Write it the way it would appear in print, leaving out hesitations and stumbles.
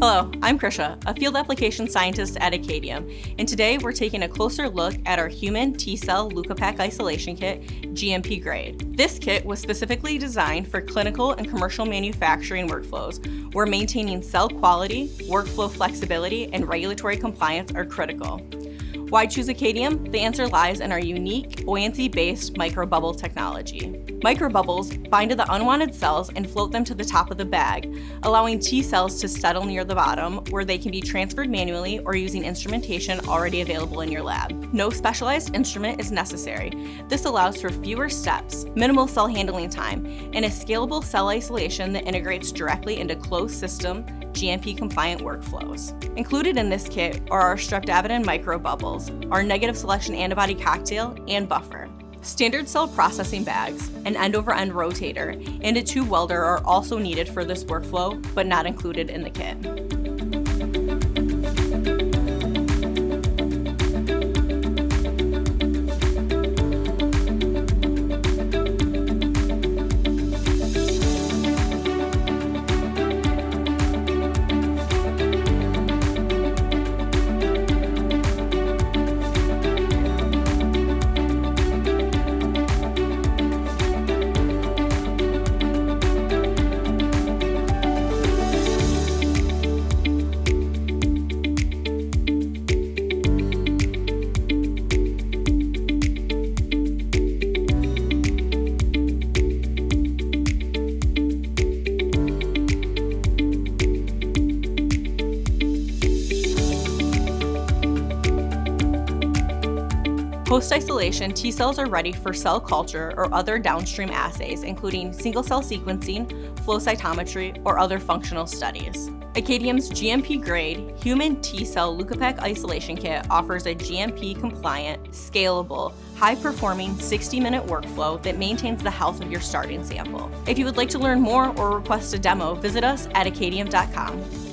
Hello, I'm Krisha, a field application scientist at Akadeum, and today we're taking a closer look at our human T-cell Leukopak isolation kit, GMP grade. This kit was specifically designed for clinical and commercial manufacturing workflows, where maintaining cell quality, workflow flexibility, and regulatory compliance are critical. Why choose Akadeum? The answer lies in our unique buoyancy-based microbubble technology. Microbubbles bind to the unwanted cells and float them to the top of the bag, allowing T cells to settle near the bottom, where they can be transferred manually or using instrumentation already available in your lab. No specialized instrument is necessary. This allows for fewer steps, minimal cell handling time, and a scalable cell isolation that integrates directly into closed system, GMP-compliant workflows. Included in this kit are our streptavidin microbubbles, our negative selection antibody cocktail, and buffer. Standard cell processing bags, an end-over-end rotator, and a tube welder are also needed for this workflow, but not included in the kit. Post-isolation, T cells are ready for cell culture or other downstream assays, including single-cell sequencing, flow cytometry, or other functional studies. Akadeum's GMP-grade human T-cell Leukopak isolation kit offers a GMP-compliant, scalable, high-performing 60-minute workflow that maintains the health of your starting sample. If you would like to learn more or request a demo, visit us at akadeum.com.